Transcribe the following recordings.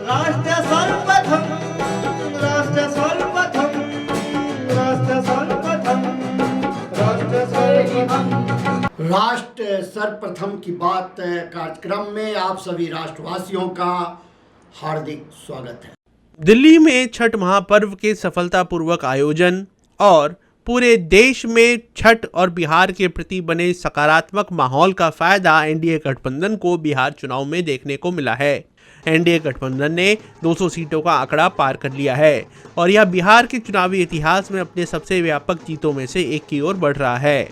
राष्ट्र सर्वप्रथम, राष्ट्र सर्वप्रथम, राष्ट्र सर्वप्रथम, राष्ट्र सर्वप्रथम। राष्ट्र सर्वप्रथम की बात कार्यक्रम में आप सभी राष्ट्रवासियों का हार्दिक स्वागत है। दिल्ली में छठ महापर्व के सफलतापूर्वक आयोजन और पूरे देश में छठ और बिहार के प्रति बने सकारात्मक माहौल का फायदा एनडीए गठबंधन को बिहार चुनाव में देखने को मिला है। एनडीए गठबंधन ने 200 सीटों का आंकड़ा पार कर लिया है और यह बिहार के चुनावी इतिहास में अपने सबसे व्यापक जीतों में से एक की ओर बढ़ रहा है।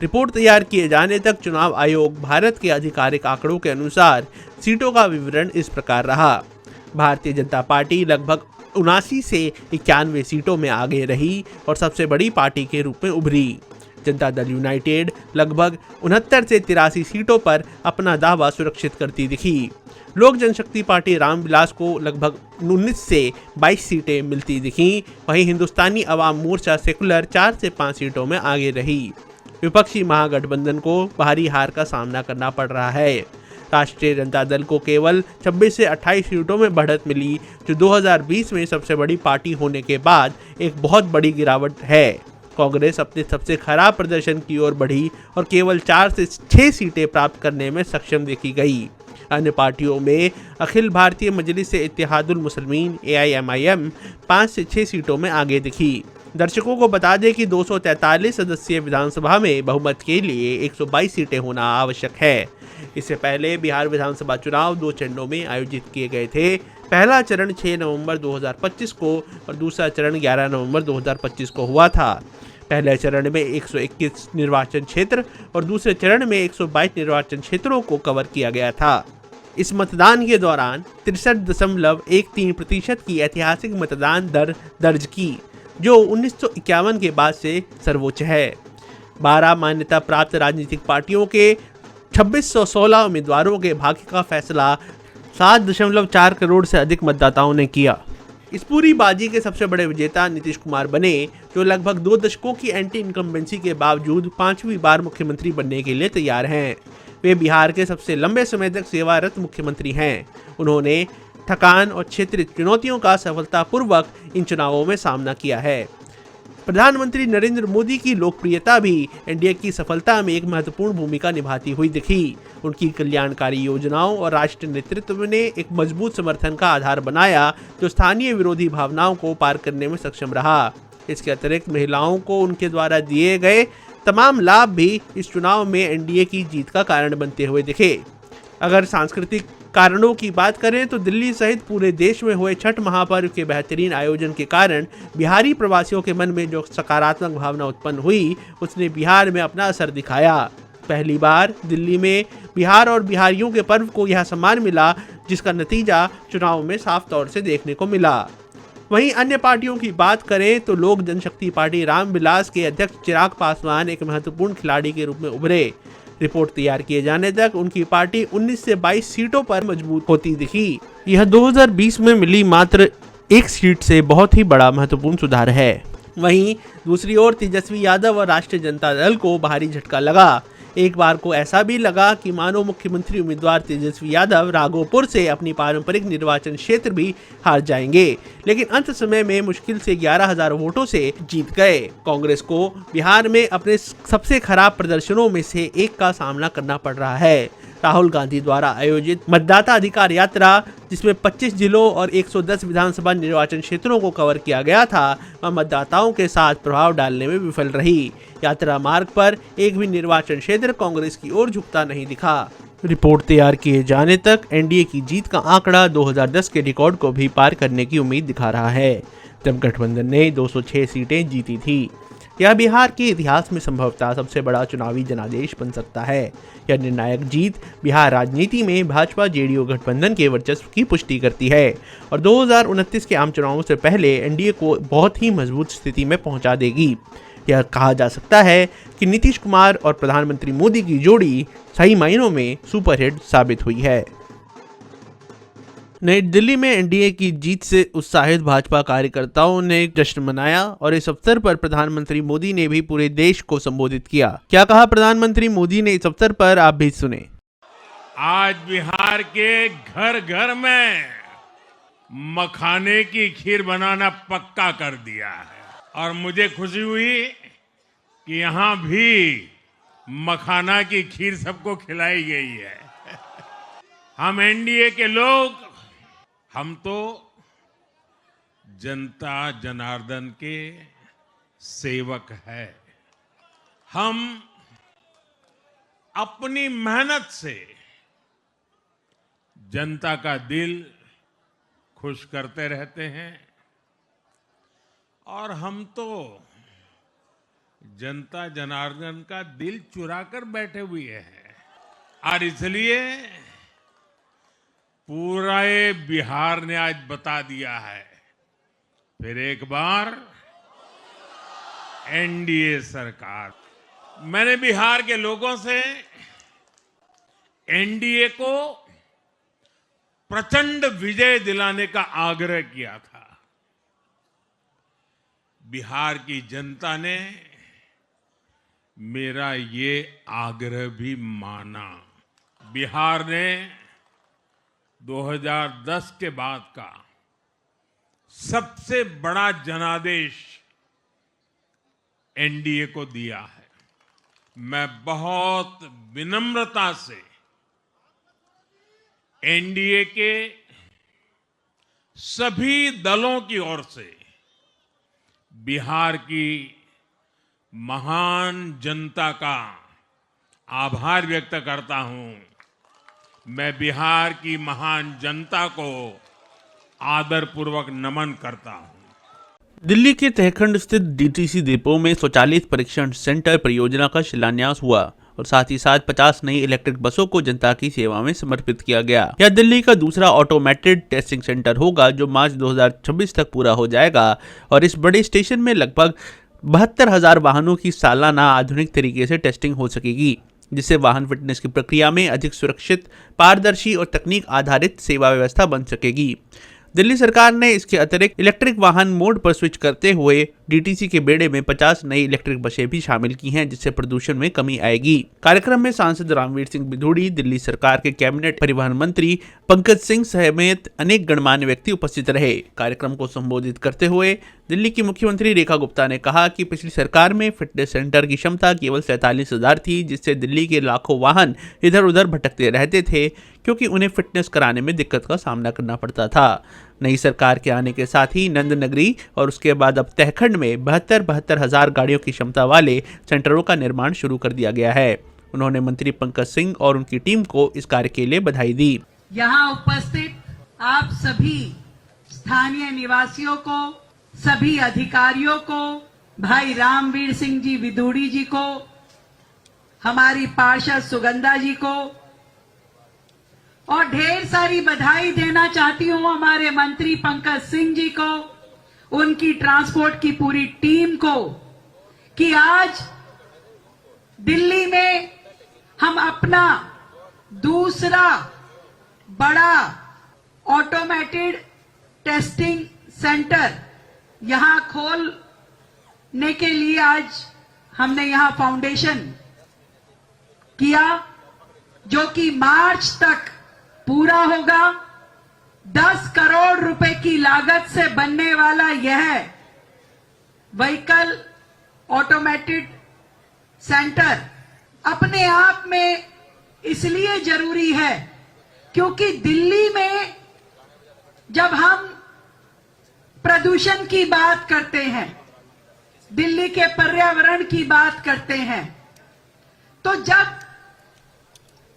रिपोर्ट तैयार किए जाने तक चुनाव आयोग भारत के आधिकारिक आंकड़ों के अनुसार सीटों का विवरण इस प्रकार रहा। भारतीय जनता पार्टी लगभग 79 से 91 सीटों में आगे रही और सबसे बड़ी पार्टी के रूप में उभरी। जनता दल यूनाइटेड लगभग 69 से 83 सीटों पर अपना दावा सुरक्षित करती दिखी। लोक जनशक्ति पार्टी रामविलास को लगभग 19 से 22 सीटें मिलती दिखीं। वहीं हिंदुस्तानी अवाम मोर्चा सेकुलर 4 से 5 सीटों में आगे रही। विपक्षी महागठबंधन को भारी हार का सामना करना पड़ रहा है। राष्ट्रीय जनता दल को केवल 26 से 28 सीटों में बढ़त मिली, जो 2020 में सबसे बड़ी पार्टी होने के बाद एक बहुत बड़ी गिरावट है। कांग्रेस अपने सबसे खराब प्रदर्शन की ओर बढ़ी और केवल 4 से 6 सीटें प्राप्त करने में सक्षम देखी गई। अन्य पार्टियों में अखिल भारतीय मजलिस इत्तेहादुल मुस्लिमीन AIMIM 5 से 6 सीटों में आगे दिखी। दर्शकों को बता दें कि 243 सदस्यीय विधानसभा में बहुमत के लिए 122 सीटें होना आवश्यक है। इससे पहले बिहार विधानसभा चुनाव 2 चरणों में आयोजित किए गए थे। पहला चरण 6 नवंबर 2025 को और दूसरा चरण 11 नवंबर 2025 को हुआ था। पहले चरण में 121 निर्वाचन क्षेत्र और दूसरे चरण में 122 निर्वाचन क्षेत्रों को कवर किया गया था। इस मतदान के दौरान 63.13% की ऐतिहासिक मतदान दर दर्ज की, जो 1951 के बाद से सर्वोच्च है। 12 मान्यता प्राप्त राजनीतिक पार्टियों के 2616 उम्मीदवारों के भाग्य का फैसला 7.4 करोड़ से अधिक मतदाताओं ने किया। इस पूरी बाजी के सबसे बड़े विजेता नीतीश कुमार बने, जो लगभग 2 दशकों की एंटी इनकम्बेंसी के बावजूद 5वीं बार मुख्यमंत्री बनने के लिए तैयार हैं। वे बिहार के सबसे लंबे समय तक सेवारत मुख्यमंत्री हैं। उन्होंने थकान और क्षेत्रीय चुनौतियों का सफलतापूर्वक इन चुनावों में सामना किया है। प्रधानमंत्री नरेंद्र मोदी की लोकप्रियता भी एनडीए की सफलता में एक महत्वपूर्ण भूमिका निभाती हुई दिखी। उनकी कल्याणकारी योजनाओं और राष्ट्रीय नेतृत्व ने एक मजबूत समर्थन का आधार बनाया, जो स्थानीय विरोधी भावनाओं को पार करने में सक्षम रहा। इसके अतिरिक्त महिलाओं को उनके द्वारा दिए गए तमाम लाभ भी इस चुनाव में एनडीए की जीत का कारण बनते हुए दिखे। अगर सांस्कृतिक कारणों की बात करें तो दिल्ली सहित पूरे देश में हुए छठ महापर्व के बेहतरीन आयोजन के कारण बिहारी प्रवासियों के मन में जो सकारात्मक भावना उत्पन्न हुई, उसने बिहार में अपना असर दिखाया। पहली बार दिल्ली में बिहार और बिहारियों के पर्व को यह सम्मान मिला, जिसका नतीजा चुनाव में साफ तौर से देखने को मिला। वहीं अन्य पार्टियों की बात करें तो लोक जनशक्ति पार्टी रामविलास के अध्यक्ष चिराग पासवान एक महत्वपूर्ण खिलाड़ी के रूप में उभरे। रिपोर्ट तैयार किए जाने तक उनकी पार्टी 19 से 22 सीटों पर मजबूत होती दिखी। यह 2020 में मिली मात्र 1 सीट से बहुत ही बड़ा महत्वपूर्ण सुधार है। वहीं दूसरी ओर तेजस्वी यादव और राष्ट्रीय जनता दल को भारी झटका लगा। एक बार को ऐसा भी लगा कि मानो मुख्यमंत्री उम्मीदवार तेजस्वी यादव राघोपुर से अपनी पारंपरिक निर्वाचन क्षेत्र भी हार जाएंगे, लेकिन अंत समय में मुश्किल से 11,000 वोटों से जीत गए। कांग्रेस को बिहार में अपने सबसे खराब प्रदर्शनों में से एक का सामना करना पड़ रहा है। राहुल गांधी द्वारा आयोजित मतदाता अधिकार यात्रा, जिसमें 25 जिलों और 110 विधानसभा निर्वाचन क्षेत्रों को कवर किया गया था, वह मतदाताओं के साथ प्रभाव डालने में विफल रही। यात्रा मार्ग पर एक भी निर्वाचन क्षेत्र कांग्रेस की ओर झुकता नहीं दिखा। रिपोर्ट तैयार किए जाने तक एनडीए की जीत का आंकड़ा 2010 के रिकॉर्ड को भी पार करने की उम्मीद दिखा रहा है, जब गठबंधन ने 206 सीटें जीती थी। यह बिहार के इतिहास में संभवतः सबसे बड़ा चुनावी जनादेश बन सकता है। यह निर्णायक जीत बिहार राजनीति में भाजपा जेडीयू गठबंधन के वर्चस्व की पुष्टि करती है और 2029 के आम चुनावों से पहले एनडीए को बहुत ही मजबूत स्थिति में पहुंचा देगी। यह कहा जा सकता है कि नीतीश कुमार और प्रधानमंत्री मोदी की जोड़ी सही मायनों में सुपरहिट साबित हुई है। नई दिल्ली में एनडीए की जीत से उत्साहित भाजपा कार्यकर्ताओं ने जश्न मनाया और इस अवसर पर प्रधानमंत्री मोदी ने भी पूरे देश को संबोधित किया। क्या कहा प्रधानमंत्री मोदी ने इस अवसर पर, आप भी सुने। आज बिहार के घर घर में मखाने की खीर बनाना पक्का कर दिया है और मुझे खुशी हुई कि यहां भी मखाना की खीर सबको खिलाई गई है। हम एनडीए के लोग, हम तो जनता जनार्दन के सेवक है। हम अपनी मेहनत से जनता का दिल खुश करते रहते हैं और हम तो जनता जनार्दन का दिल चुरा कर बैठे हुए हैं और इसलिए पूरा ये बिहार ने आज बता दिया है, फिर एक बार एनडीए सरकार। मैंने बिहार के लोगों से एनडीए को प्रचंड विजय दिलाने का आग्रह किया था। बिहार की जनता ने मेरा ये आग्रह भी माना। बिहार ने 2010 के बाद का सबसे बड़ा जनादेश एनडीए को दिया है। मैं बहुत विनम्रता से एनडीए के सभी दलों की ओर से बिहार की महान जनता का आभार व्यक्त करता हूं। मैं बिहार की महान जनता को आदरपूर्वक नमन करता हूं। दिल्ली के तहखंड स्थित डीटीसी डिपो में स्वचालित परीक्षण सेंटर परियोजना का शिलान्यास हुआ और साथ ही साथ 50 नई इलेक्ट्रिक बसों को जनता की सेवा में समर्पित किया गया। यह दिल्ली का दूसरा ऑटोमेटेड टेस्टिंग सेंटर होगा जो मार्च 2026 तक पूरा हो जाएगा और इस बड़े स्टेशन में लगभग 72,000 वाहनों की सालाना आधुनिक तरीके से टेस्टिंग हो सकेगी, जिससे वाहन फिटनेस की प्रक्रिया में अधिक सुरक्षित, पारदर्शी और तकनीक आधारित सेवा व्यवस्था बन सकेगी। दिल्ली सरकार ने इसके अतिरिक्त इलेक्ट्रिक वाहन मोड पर स्विच करते हुए डीटीसी के बेड़े में 50 नई इलेक्ट्रिक बसें भी शामिल की हैं, जिससे प्रदूषण में कमी आएगी। कार्यक्रम में सांसद रामवीर सिंह बिधूड़ी, दिल्ली सरकार के कैबिनेट परिवहन मंत्री पंकज सिंह समेत अनेक गणमान्य व्यक्ति उपस्थित रहे। कार्यक्रम को संबोधित करते हुए दिल्ली की मुख्यमंत्री रेखा गुप्ता ने कहा कि पिछली सरकार में फिटनेस सेंटर की क्षमता केवल 47,000 थी, जिससे दिल्ली के लाखों वाहन इधर उधर भटकते रहते थे क्योंकि उन्हें फिटनेस कराने में दिक्कत का सामना करना पड़ता था। नई सरकार के आने के साथ ही नंद नगरी और उसके बाद अब तहखंड में 72,000 गाड़ियों की क्षमता वाले सेंटरों का निर्माण शुरू कर दिया गया है। उन्होंने मंत्री पंकज सिंह और उनकी टीम को इस कार्य के लिए बधाई दी। यहाँ उपस्थित आप सभी स्थानीय निवासियों को, सभी अधिकारियों को, भाई रामवीर सिंह जी बिधूड़ी जी को, हमारी पार्षद सुगंधा जी को और ढेर सारी बधाई देना चाहती हूं हमारे मंत्री पंकज सिंह जी को, उनकी ट्रांसपोर्ट की पूरी टीम को, कि आज दिल्ली में हम अपना दूसरा बड़ा ऑटोमेटेड टेस्टिंग सेंटर यहां खोलने के लिए आज हमने यहां फाउंडेशन किया, जो कि मार्च तक पूरा होगा। 10 करोड़ रुपए की लागत से बनने वाला यह व्हीकल ऑटोमेटेड सेंटर अपने आप में इसलिए जरूरी है क्योंकि दिल्ली में जब हम प्रदूषण की बात करते हैं, दिल्ली के पर्यावरण की बात करते हैं, तो जब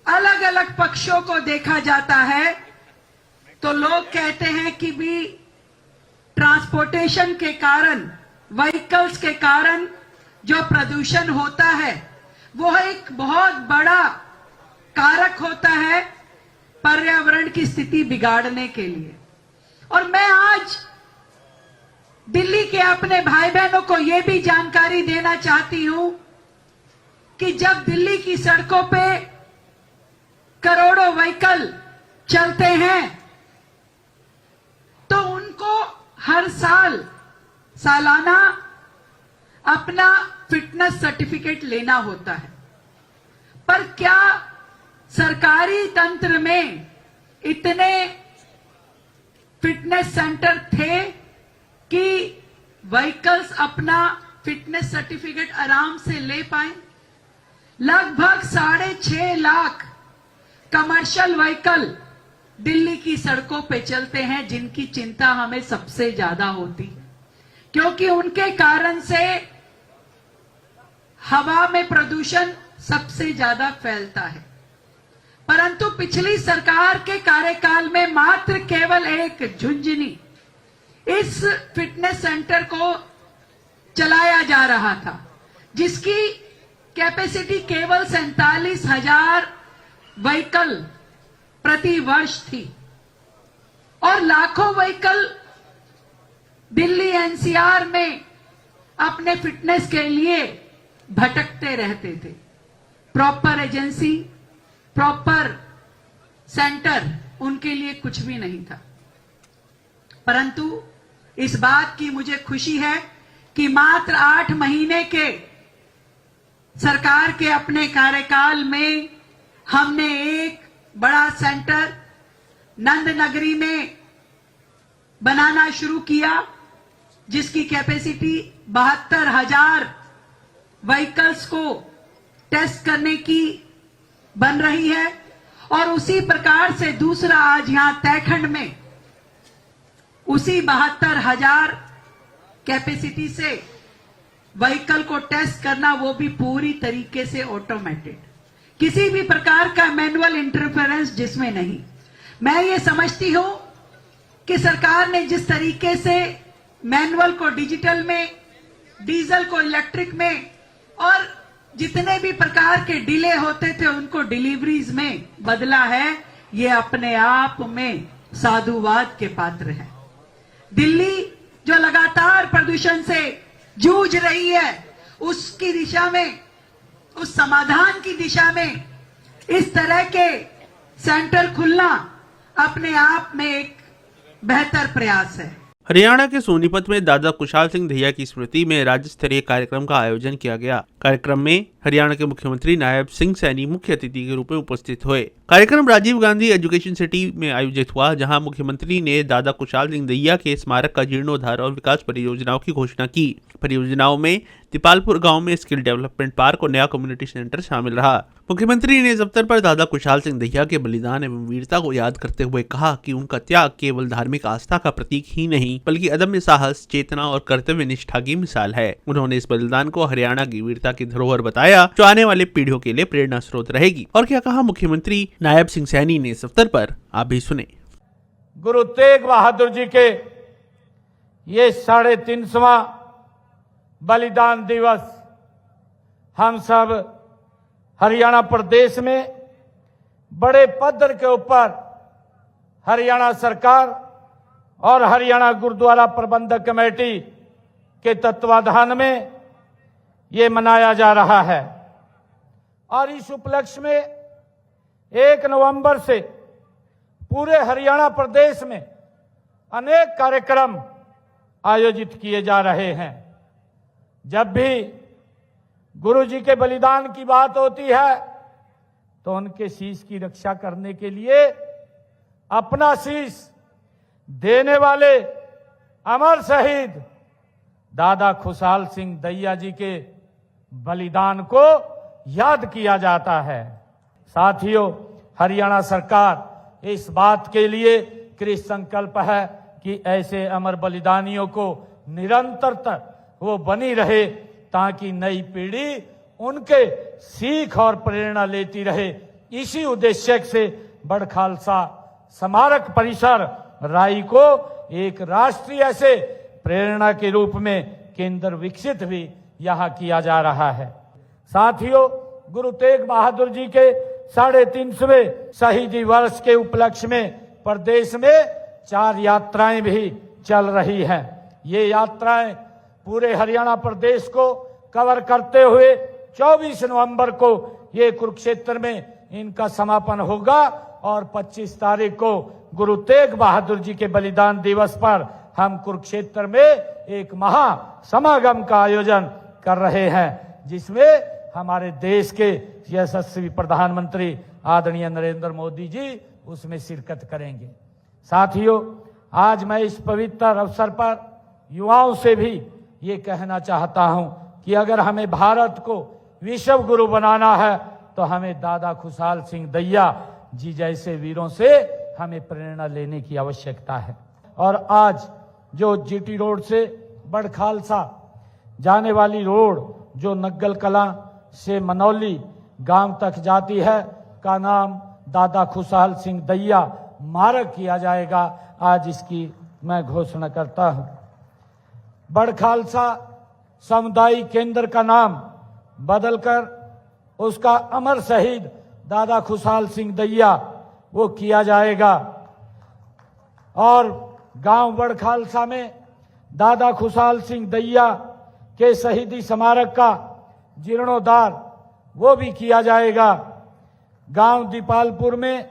अलग अलग पक्षों को देखा जाता है तो लोग कहते हैं कि भी ट्रांसपोर्टेशन के कारण, व्हीकल्स के कारण जो प्रदूषण होता है वो एक बहुत बड़ा कारक होता है पर्यावरण की स्थिति बिगाड़ने के लिए। और मैं आज दिल्ली के अपने भाई बहनों को यह भी जानकारी देना चाहती हूं कि जब दिल्ली की सड़कों पे करोड़ों व्हीकल चलते हैं तो उनको हर सालाना अपना फिटनेस सर्टिफिकेट लेना होता है। पर क्या सरकारी तंत्र में इतने फिटनेस सेंटर थे कि व्हीकल्स अपना फिटनेस सर्टिफिकेट आराम से ले पाए। लगभग 6.5 लाख कमर्शियल व्हीकल दिल्ली की सड़कों पे चलते हैं, जिनकी चिंता हमें सबसे ज्यादा होती है, क्योंकि उनके कारण से हवा में प्रदूषण सबसे ज्यादा फैलता है। परंतु पिछली सरकार के कार्यकाल में मात्र केवल एक झुंझुनी इस फिटनेस सेंटर को चलाया जा रहा था, जिसकी कैपेसिटी केवल 47,000 व्हीकल प्रति वर्ष थी और लाखों व्हीकल दिल्ली एनसीआर में अपने फिटनेस के लिए भटकते रहते थे। प्रॉपर एजेंसी, प्रॉपर सेंटर उनके लिए कुछ भी नहीं था। परंतु इस बात की मुझे खुशी है कि मात्र 8 महीने के सरकार के अपने कार्यकाल में हमने एक बड़ा सेंटर नंद नगरी में बनाना शुरू किया, जिसकी कैपेसिटी 72,000 व्हीकल्स को टेस्ट करने की बन रही है। और उसी प्रकार से दूसरा आज यहां तैखंड में उसी 72,000 कैपेसिटी से व्हीकल को टेस्ट करना, वो भी पूरी तरीके से ऑटोमेटेड, किसी भी प्रकार का मैनुअल इंटरफेरेंस जिसमें नहीं। मैं ये समझती हूं कि सरकार ने जिस तरीके से मैनुअल को डिजिटल में, डीजल को इलेक्ट्रिक में और जितने भी प्रकार के डिले होते थे उनको डिलीवरीज में बदला है, ये अपने आप में साधुवाद के पात्र है। दिल्ली जो लगातार प्रदूषण से जूझ रही है, उसकी दिशा में, उस समाधान की दिशा में इस तरह के सेंटर खुलना अपने आप में एक बेहतर प्रयास है। हरियाणा के सोनीपत में दादा कुशाल सिंह दहिया की स्मृति में राज्य स्तरीय कार्यक्रम का आयोजन किया गया। कार्यक्रम में हरियाणा के मुख्यमंत्री नायब सिंह सैनी मुख्य अतिथि के रूप में उपस्थित हुए। कार्यक्रम राजीव गांधी एजुकेशन सिटी में आयोजित हुआ, जहां मुख्यमंत्री ने दादा कुशाल सिंह दहिया के स्मारक का जीर्णोद्धार और विकास परियोजनाओं की घोषणा की। परियोजनाओं में दीपालपुर गांव में स्किल डेवलपमेंट पार्क और नया कम्युनिटी सेंटर शामिल रहा। मुख्यमंत्री ने इस अवसर पर दादा कुशाल सिंह दहिया के बलिदान एवं वीरता को याद करते हुए कहा कि उनका त्याग केवल धार्मिक आस्था का प्रतीक ही नहीं, बल्कि अदम्य साहस, चेतना और कर्तव्य निष्ठा की मिसाल है। उन्होंने इस बलिदान को हरियाणा की वीरता की धरोहर बताया, जो आने वाले पीढ़ियों के लिए प्रेरणा स्रोत रहेगी। और क्या कहा मुख्यमंत्री नायब सिंह सैनी ने इस अवसर पर, आप भी सुने। गुरु तेग बहादुर जी के ये 350वां बलिदान दिवस हम सब हरियाणा प्रदेश में बड़े पद्धर के ऊपर हरियाणा सरकार और हरियाणा गुरुद्वारा प्रबंधक कमेटी के तत्वाधान में ये मनाया जा रहा है। और इस उपलक्ष्य में 1 नवंबर से पूरे हरियाणा प्रदेश में अनेक कार्यक्रम आयोजित किए जा रहे हैं। जब भी गुरु जी के बलिदान की बात होती है तो उनके शीश की रक्षा करने के लिए अपना शीश देने वाले अमर शहीद दादा कुशाल सिंह दहिया जी के बलिदान को याद किया जाता है। साथियों, हरियाणा सरकार इस बात के लिए कृत संकल्प है कि ऐसे अमर बलिदानियों को निरंतरता वो बनी रहे, ताकि नई पीढ़ी उनके सीख और प्रेरणा लेती रहे। इसी उद्देश्य से बड़ खालसा स्मारक परिसर राई को एक राष्ट्रीय ऐसे प्रेरणा के रूप में केंद्र विकसित भी यहाँ किया जा रहा है। साथियों, गुरु तेग बहादुर जी के 350वें शहीदी वर्ष के उपलक्ष्य में प्रदेश में 4 यात्राएं भी चल रही हैं। ये यात्राएं पूरे हरियाणा प्रदेश को कवर करते हुए 24 नवंबर को ये कुरुक्षेत्र में इनका समापन होगा और 25 तारीख को गुरु तेग बहादुर जी के बलिदान दिवस पर हम कुरुक्षेत्र में एक महा समागम का आयोजन कर रहे हैं, जिसमें हमारे देश के यशस्वी प्रधानमंत्री आदरणीय नरेंद्र मोदी जी उसमें शिरकत करेंगे। साथियों, आज मैं इस पवित्र अवसर पर युवाओं से भी ये कहना चाहता हूं कि अगर हमें भारत को विश्व गुरु बनाना है तो हमें दादा खुशहाल सिंह दैया जी जैसे वीरों से हमें प्रेरणा लेने की आवश्यकता है। और आज जो जीटी रोड से बड़खालसा जाने वाली रोड जो नग्गल कलां से मनौली गांव तक जाती है का नाम दादा खुशहाल सिंह दैया मार्ग किया जाएगा। आज इसकी मैं घोषणा करता हूं। बड़खालसा सामुदायिक केंद्र का नाम बदलकर उसका अमर शहीद दादा खुशहाल सिंह दैया वो किया जाएगा। और गांव बड़खालसा में दादा खुशहाल सिंह दैया के शहीदी स्मारक का जीर्णोद्धार वो भी किया जाएगा। गांव दीपालपुर में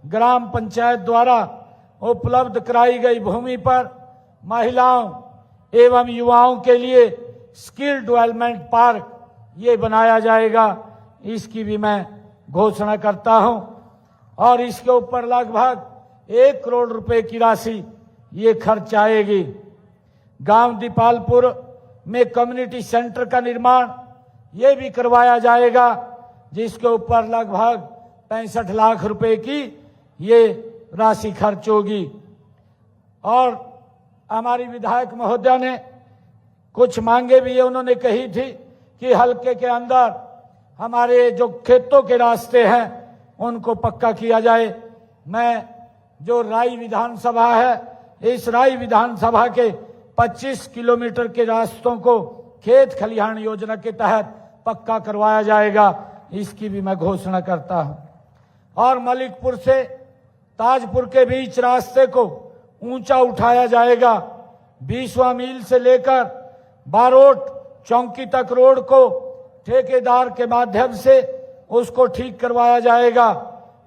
ग्राम पंचायत द्वारा उपलब्ध कराई गई भूमि पर महिलाओं एवं युवाओं के लिए स्किल डेवलपमेंट पार्क ये बनाया जाएगा। इसकी भी मैं घोषणा करता हूं। और इसके ऊपर लगभग 1 करोड़ रुपए की राशि ये खर्च आएगी। गांव दीपालपुर में कम्युनिटी सेंटर का निर्माण ये भी करवाया जाएगा, जिसके ऊपर लगभग 65 लाख रुपए की ये राशि खर्च होगी। और हमारी विधायक महोदया ने कुछ मांगे भी ये उन्होंने कही थी कि हल्के के अंदर हमारे जो खेतों के रास्ते हैं उनको पक्का किया जाए। मैं जो राई विधानसभा है, इस राई विधानसभा के 25 किलोमीटर के रास्तों को खेत खलिहान योजना के तहत पक्का करवाया जाएगा। इसकी भी मैं घोषणा करता हूं। और मलिकपुर से ताजपुर के बीच रास्ते को ऊंचा उठाया जाएगा। 20वां मील से लेकर बारोट चौकी तक रोड को ठेकेदार के माध्यम से उसको ठीक करवाया जाएगा।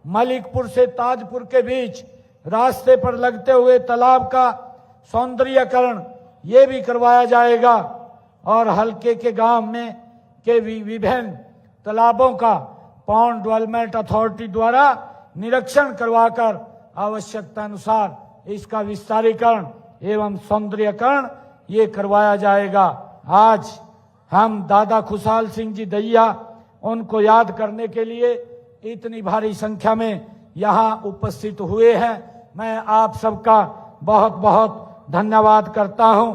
मलिकपुर से ताजपुर के बीच रास्ते पर लगते हुए तालाब का सौंदर्यीकरण ये भी करवाया जाएगा। और हल्के के गांव में के विभिन्न तालाबों का पॉन्ड डेवलपमेंट अथॉरिटी द्वारा निरीक्षण करवाकर आवश्यकता अनुसार इसका विस्तारीकरण एवं सौंदर्यीकरण ये करवाया जाएगा। आज हम दादा खुशहाल सिंह जी दैया उनको याद करने के लिए इतनी भारी संख्या में यहाँ उपस्थित हुए हैं। मैं आप सबका बहुत बहुत धन्यवाद करता हूँ।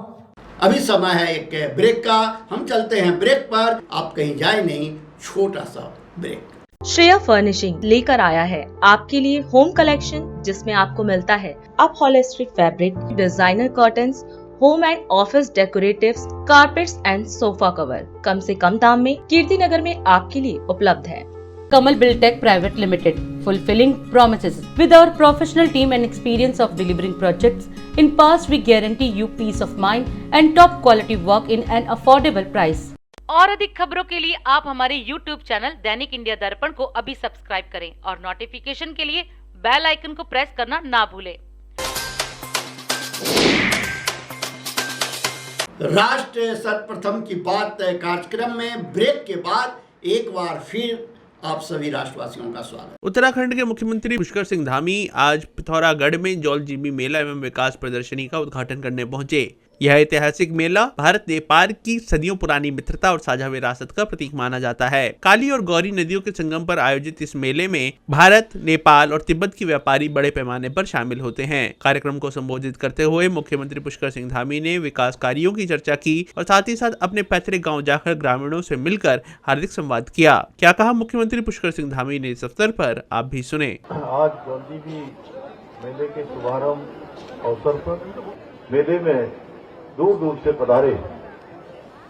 अभी समय है एक ब्रेक का। हम चलते हैं ब्रेक पर। आप कहीं जाए नहीं, छोटा सा ब्रेक। श्रेया फर्निशिंग लेकर आया है आपके लिए होम कलेक्शन, जिसमें आपको मिलता है upholstery fabric, designer curtains, home and office decoratives, carpets and sofa cover कम से कम दाम में कीर्ति नगर में आपके लिए उपलब्ध है। Kamal Buildtech Private Limited, fulfilling promises. With our professional team and experience of delivering projects, in past we guarantee you peace of mind and top quality work in an affordable price. और अधिक खबरों के लिए आप हमारे YouTube channel दैनिक India दर्पण को अभी सब्सक्राइब करें और नोटिफिकेशन के लिए बेल आइकन को प्रेस करना ना भूलें। राष्ट्र सर्वप्रथम की बात कार्यक्रम में ब्रेक के बाद एक बार फिर आप सभी राष्ट्रवासियों का स्वागत। उत्तराखंड के मुख्यमंत्री पुष्कर सिंह धामी आज पिथौरागढ़ में जौलजीबी मेला एवं विकास प्रदर्शनी का उद्घाटन करने पहुंचे। यह ऐतिहासिक मेला भारत नेपाल की सदियों पुरानी मित्रता और साझा विरासत का प्रतीक माना जाता है। काली और गौरी नदियों के संगम पर आयोजित इस मेले में भारत, नेपाल और तिब्बत के व्यापारी बड़े पैमाने पर शामिल होते हैं। कार्यक्रम को संबोधित करते हुए मुख्यमंत्री पुष्कर सिंह धामी ने विकास कार्यों की चर्चा की और साथ ही साथ अपने पैतृक गाँव जाकर ग्रामीणों से मिलकर हार्दिक संवाद किया। क्या कहा मुख्यमंत्री पुष्कर सिंह धामी ने इस अवसर पर, आप भी सुने। आज जौलजीबी मेले के शुभारंभ अवसर पर मेले में दूर दूर से पधारे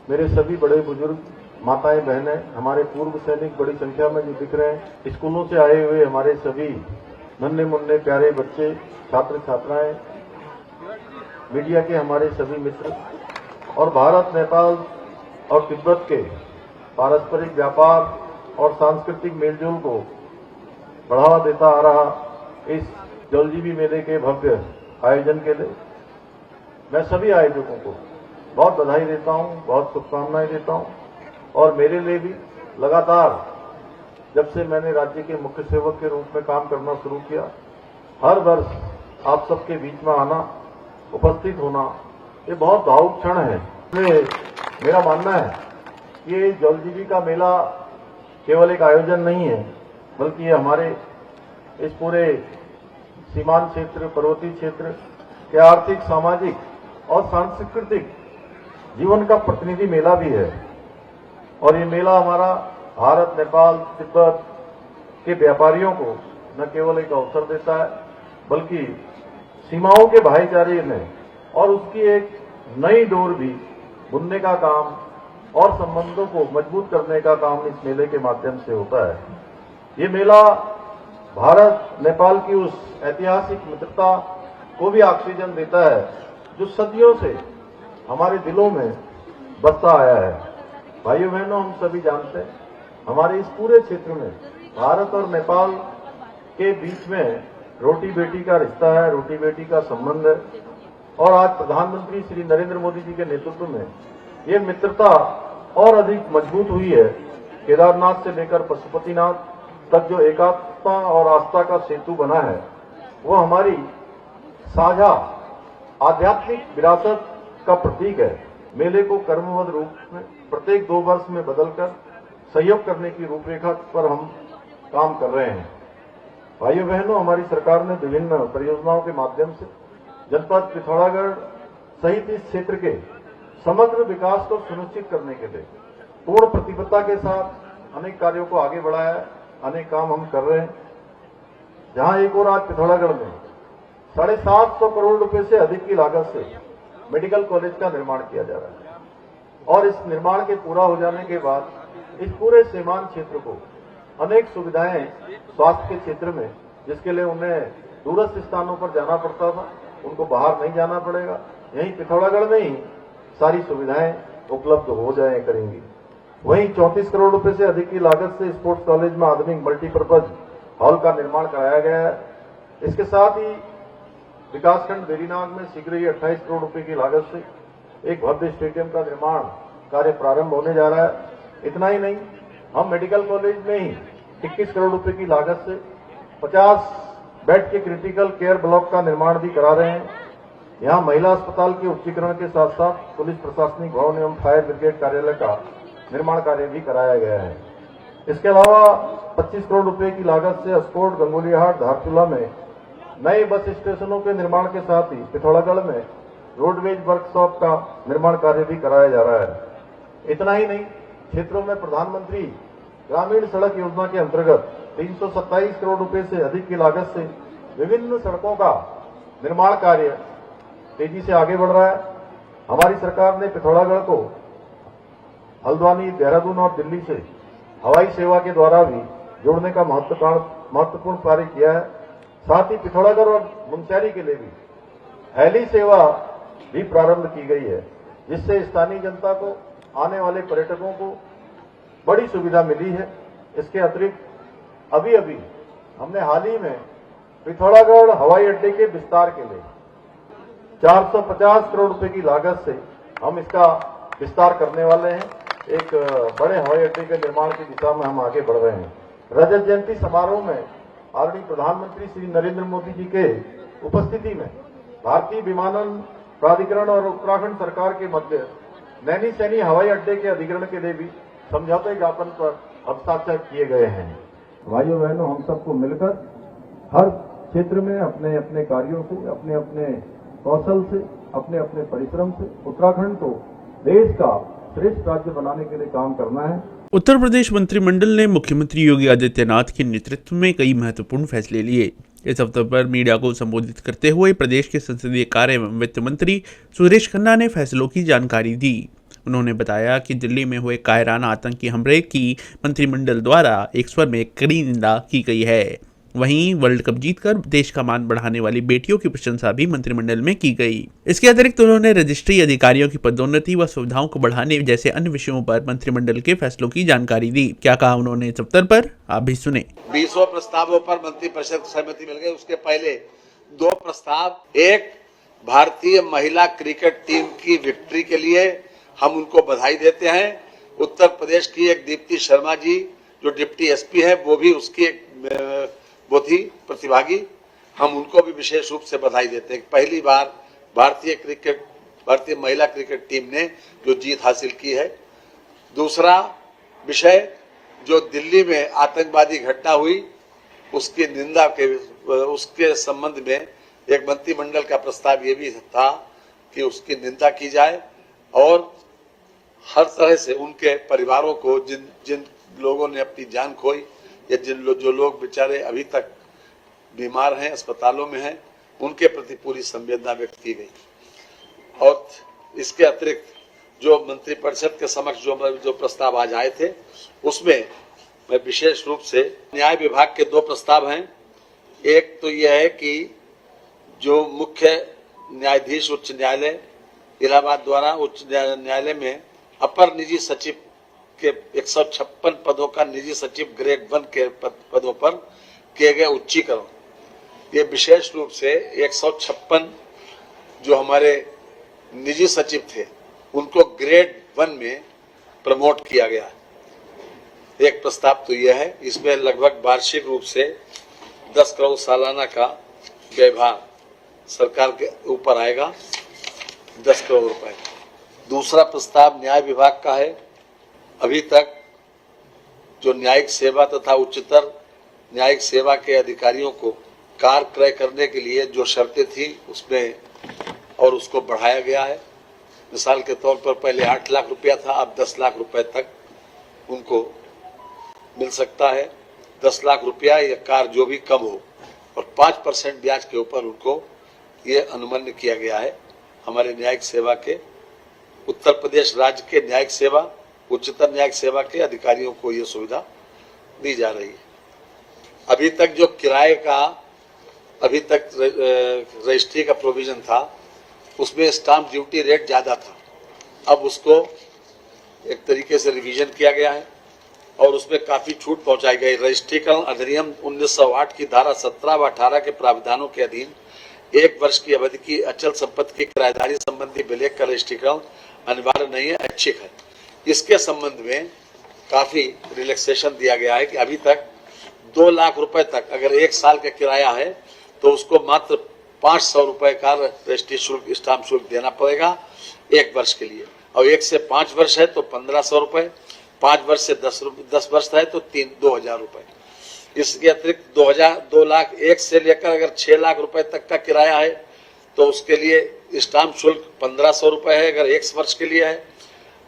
मेरे सभी बड़े बुजुर्ग, माताएं, बहनें, हमारे पूर्व सैनिक बड़ी संख्या में जो दिख रहे हैं, स्कूलों से आए हुए हमारे सभी नन्हे मुन्ने प्यारे बच्चे, छात्र छात्राएं, मीडिया के हमारे सभी मित्र और भारत, नेपाल और तिब्बत के पारस्परिक व्यापार और सांस्कृतिक मेलजोल को बढ़ावा देता आ रहा इस जौलजीबी मेले के भव्य आयोजन के लिए मैं सभी आयोजकों को बहुत बधाई देता हूं, बहुत शुभकामनाएं देता हूं। और मेरे लिए भी लगातार जब से मैंने राज्य के मुख्य सेवक के रूप में काम करना शुरू किया, हर वर्ष आप सबके बीच में आना उपस्थित होना ये बहुत भावुक क्षण है। मेरा मानना है कि ये जल जीविका मेला केवल एक आयोजन नहीं है, बल्कि ये हमारे इस पूरे सीमांत क्षेत्र, पर्वतीय क्षेत्र के आर्थिक, सामाजिक और सांस्कृतिक जीवन का प्रतिनिधि मेला भी है। और ये मेला हमारा भारत, नेपाल, तिब्बत के व्यापारियों को न केवल एक अवसर देता है, बल्कि सीमाओं के भाईचारे में और उसकी एक नई डोर भी बुनने का काम और संबंधों को मजबूत करने का काम इस मेले के माध्यम से होता है। ये मेला भारत नेपाल की उस ऐतिहासिक मित्रता को भी ऑक्सीजन देता है जो सदियों से हमारे दिलों में बसता आया है। भाइयों बहनों, हम सभी जानते हैं हमारे इस पूरे क्षेत्र में भारत और नेपाल के बीच में रोटी बेटी का रिश्ता है, रोटी बेटी का संबंध है। और आज प्रधानमंत्री श्री नरेंद्र मोदी जी के नेतृत्व में ये मित्रता और अधिक मजबूत हुई है। केदारनाथ से लेकर पशुपतिनाथ तक जो एकात्मता और आस्था का सेतु बना है, वो हमारी साझा आध्यात्मिक विरासत का प्रतीक है। मेले को कर्मबद्ध रूप में प्रत्येक 2 वर्ष में बदलकर सहयोग करने की रूपरेखा पर हम काम कर रहे हैं। भाइयों बहनों, हमारी सरकार ने विभिन्न परियोजनाओं के माध्यम से जनपद पिथौरागढ़ सहित इस क्षेत्र के समग्र विकास को सुनिश्चित करने के लिए पूर्ण प्रतिबद्धता के साथ अनेक कार्यों को आगे बढ़ाया है। अनेक काम हम कर रहे हैं। जहां एक और आज पिथौरागढ़ में 750 करोड़ रुपए से अधिक की लागत से मेडिकल कॉलेज का निर्माण किया जा रहा है। और इस निर्माण के पूरा हो जाने के बाद इस पूरे सीमांत क्षेत्र को अनेक सुविधाएं स्वास्थ्य के क्षेत्र में, जिसके लिए उन्हें दूरस्थ स्थानों पर जाना पड़ता था, उनको बाहर नहीं जाना पड़ेगा। यहीं पिथौरागढ़ में ही सारी सुविधाएं उपलब्ध हो जाए करेंगी। वहीं 34 करोड़ रुपए से अधिक की लागत से स्पोर्ट्स कॉलेज में आधुनिक मल्टीपर्पज हॉल का निर्माण कराया गया है। इसके साथ ही विकासखंड वेरीनाग में शीघ्र ही 28 करोड़ रुपए की लागत से एक भव्य स्टेडियम का निर्माण कार्य प्रारंभ होने जा रहा है। इतना ही नहीं, हम मेडिकल कॉलेज में ही 21 करोड़ रुपए की लागत से 50 बेड के क्रिटिकल केयर ब्लॉक का निर्माण भी करा रहे हैं। यहां महिला अस्पताल के उच्चीकरण के साथ साथ पुलिस प्रशासनिक भवन एवं फायर ब्रिगेड कार्यालय का निर्माण कार्य भी कराया गया है। इसके अलावा 25 करोड़ रुपए की लागत से अस्कोट, गंगोलीहाट, धारचूला में नए बस स्टेशनों के निर्माण के साथ ही पिथौरागढ़ में रोडवेज वर्कशॉप का निर्माण कार्य भी कराया जा रहा है। इतना ही नहीं, क्षेत्रों में प्रधानमंत्री ग्रामीण सड़क योजना के अंतर्गत 327 करोड़ रुपए से अधिक की लागत से विभिन्न सड़कों का निर्माण कार्य तेजी से आगे बढ़ रहा है। हमारी सरकार ने पिथौरागढ़ को हल्द्वानी, देहरादून और दिल्ली से हवाई सेवा के द्वारा भी जोड़ने का महत्वपूर्ण कार्य किया है। साथ ही पिथौरागढ़ और मुनस्यारी के लिए भी हेली सेवा भी प्रारंभ की गई है, जिससे स्थानीय जनता को, आने वाले पर्यटकों को बड़ी सुविधा मिली है। इसके अतिरिक्त अभी हमने हाल ही में पिथौरागढ़ हवाई अड्डे के विस्तार के लिए 450 करोड़ रुपए की लागत से हम इसका विस्तार करने वाले हैं। एक बड़े हवाई अड्डे के निर्माण की दिशा में हम आगे बढ़ रहे हैं। रजत जयंती समारोह में आदरणीय प्रधानमंत्री श्री नरेंद्र मोदी जी के उपस्थिति में भारतीय विमानन प्राधिकरण और उत्तराखंड सरकार के मध्य नैनी सैनी हवाई अड्डे के अधिग्रहण के लिए भी समझौते ज्ञापन पर हस्ताक्षर किए गए हैं। भाइयों बहनों, हम सबको मिलकर हर क्षेत्र में अपने अपने कार्यों से, अपने अपने कौशल से, अपने अपने परिश्रम से उत्तराखंड को देश का श्रेष्ठ राज्य बनाने के लिए काम करना है। उत्तर प्रदेश मंत्रिमंडल ने मुख्यमंत्री योगी आदित्यनाथ के नेतृत्व में कई महत्वपूर्ण फैसले लिए। इस अवसर पर मीडिया को संबोधित करते हुए प्रदेश के संसदीय कार्य एवं वित्त मंत्री सुरेश खन्ना ने फैसलों की जानकारी दी। उन्होंने बताया कि दिल्ली में हुए कायराना आतंकी हमले की मंत्रिमंडल द्वारा एक स्वर में कड़ी निंदा की गई है। वहीं वर्ल्ड कप जीतकर देश का मान बढ़ाने वाली बेटियों की प्रशंसा भी मंत्रिमंडल में की गई। इसके अतिरिक्त उन्होंने रजिस्ट्री अधिकारियों की पदोन्नति व सुविधाओं को बढ़ाने जैसे अन्य विषयों पर मंत्रिमंडल के फैसलों की जानकारी दी। क्या कहा उन्होंने इस अवसर पर, आप भी सुने। 20 प्रस्तावों पर मंत्रिपरिषद को सहमति मिल गई। उसके पहले 2 प्रस्ताव, एक भारतीय महिला क्रिकेट टीम की विक्ट्री के लिए हम उनको बधाई देते हैं। उत्तर प्रदेश की एक दीप्ति शर्मा जी जो डिप्टी एसपी है, वो भी उसकी वो थी प्रतिभागी, हम उनको भी विशेष रूप से बधाई देते हैं। पहली बार भारतीय महिला क्रिकेट टीम ने जो जीत हासिल की है। दूसरा विषय, जो दिल्ली में आतंकवादी घटना हुई उसकी निंदा उसके संबंध में एक मंत्रिमंडल का प्रस्ताव ये भी था कि उसकी निंदा की जाए और हर तरह से उनके परिवारों को जिन लोगों ने अपनी जान खोई या जो लोग बेचारे अभी तक बीमार हैं, अस्पतालों में हैं, उनके प्रति पूरी संवेदना व्यक्त की गई। और इसके अतिरिक्त जो मंत्रिपरिषद के समक्ष जो प्रस्ताव आज आए थे उसमें मैं विशेष रूप से न्याय विभाग के 2 प्रस्ताव हैं। एक तो यह है कि जो मुख्य न्यायाधीश उच्च न्यायालय इलाहाबाद द्वारा उच्च न्यायालय में अपर निजी सचिव के 156 पदों का निजी सचिव ग्रेड 1 के पदों पर किए गए उच्चीकरण, ये विशेष रूप से 156 जो हमारे निजी सचिव थे उनको ग्रेड 1 में प्रमोट किया गया। एक प्रस्ताव तो यह है, इसमें लगभग वार्षिक रूप से 10 करोड़ सालाना का व्यवहार सरकार के ऊपर आएगा, 10 करोड़ रुपए। दूसरा प्रस्ताव न्याय विभाग का है। अभी तक जो न्यायिक सेवा तथा उच्चतर न्यायिक सेवा के अधिकारियों को कार क्रय करने के लिए जो शर्तें थी उसमें और उसको बढ़ाया गया है। मिसाल के तौर पर पहले 8 लाख रुपया था, अब 10 लाख रुपए तक उनको मिल सकता है। 10 लाख रुपया या कार जो भी कम हो, और 5% ब्याज के ऊपर उनको ये अनुमन्य किया गया है। हमारे न्यायिक सेवा के उत्तर प्रदेश राज्य के न्यायिक सेवा उच्चतर न्यायिक सेवा के अधिकारियों को ये सुविधा दी जा रही है। अभी तक जो किराए का अभी तक रजिस्ट्री का प्रोविजन था उसमें स्टाम्प ड्यूटी रेट ज़्यादा था, अब उसको एक तरीके से रिवीजन किया गया है और उसमें काफ़ी छूट पहुंचाई गई। रजिस्ट्रीकरण अधिनियम 1908 की धारा 17 व 18 के प्रावधानों के अधीन 1 वर्ष की अवधि की अचल संपत्ति की किराएदारी संबंधी विलेख का रजिस्ट्रीकरण अनिवार्य नहीं है, ऐच्छिक है। इसके संबंध में काफ़ी रिलैक्सेशन दिया गया है कि अभी तक 2 लाख रुपए तक अगर 1 साल का किराया है तो उसको मात्र 500 रुपए का रजिस्ट्री शुल्क स्टाम्प शुल्क देना पड़ेगा 1 वर्ष के लिए, और 1 से 5 वर्ष है तो 1500 रुपए, 5 वर्ष से 10 वर्ष है तो 2000 रुपए। इसके अतिरिक्त 2 लाख 1 से लेकर अगर 6 लाख रुपए तक का किराया है तो उसके लिए स्टाम्प शुल्क 1500 रुपए है अगर 1 वर्ष के लिए है,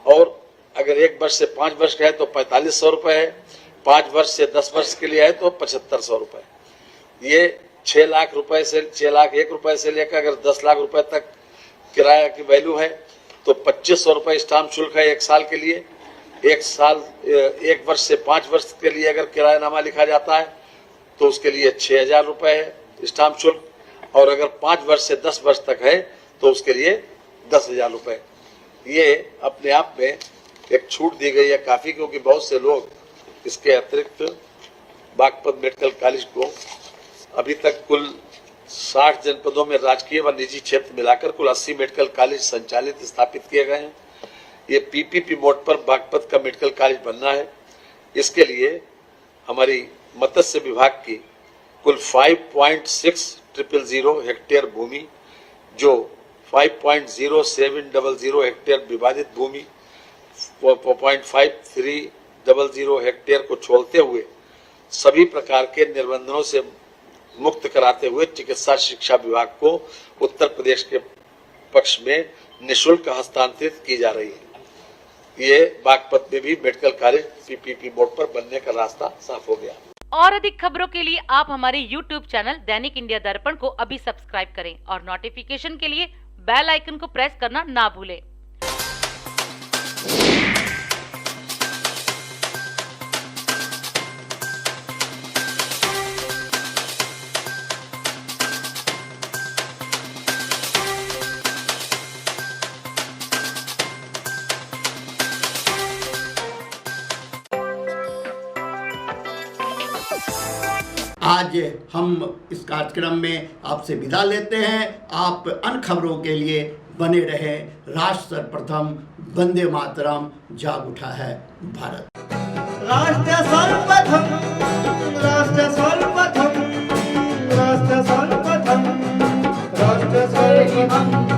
और अगर 1 वर्ष से 5 वर्ष का है तो 4500 रुपए है, 5 वर्ष से 10 वर्ष के लिए है तो 7500 रुपए। ये 6 लाख रुपए से 6 लाख 1 रुपए से लेकर अगर 10 लाख रुपए तक किराया की वैल्यू है तो 2500 रुपए स्टाम्प शुल्क है 1 साल के लिए। 1 वर्ष से 5 वर्ष के लिए अगर किरायानामा लिखा जाता है तो उसके लिए 6000 रुपए है स्टाम्प शुल्क, और अगर 5 वर्ष से 10 वर्ष तक है तो उसके लिए 10,000 रुपए। ये अपने आप में एक छूट दी गई है काफ़ी, क्योंकि बहुत से लोग इसके अतिरिक्त बागपत मेडिकल कॉलेज को अभी तक कुल 60 जनपदों में राजकीय व निजी क्षेत्र मिलाकर कुल 80 मेडिकल कॉलेज संचालित स्थापित किए गए हैं। ये पीपीपी मोड पर बागपत का मेडिकल कॉलेज बनना है। इसके लिए हमारी मत्स्य विभाग की कुल 5.6000 हेक्टेयर भूमि, जो 5.0700 हेक्टेयर विवादित भूमि, 0.5300 हेक्टेयर को छोड़ते हुए सभी प्रकार के निर्बंधों से मुक्त कराते हुए चिकित्सा शिक्षा विभाग को उत्तर प्रदेश के पक्ष में निःशुल्क हस्तांतरित की जा रही है। ये बागपत में भी मेडिकल कॉलेज पीपीपी बोर्ड पर बनने का रास्ता साफ हो गया। और अधिक खबरों के लिए आप हमारे YouTube चैनल दैनिक इंडिया दर्पण को अभी सब्सक्राइब करें और नोटिफिकेशन के लिए बेल आइकन को प्रेस करना ना भूलें। आज हम इस कार्यक्रम में आपसे विदा लेते हैं। आप अन्य खबरों के लिए बने रहे। राष्ट्र सर्वप्रथम, वंदे मातरम, जाग उठा है भारत। राष्ट्र सर्वप्रथम, राष्ट्र सर्वप्रथम, राष्ट्र सर्वप्रथम, राष्ट्र सर्वप्रथम।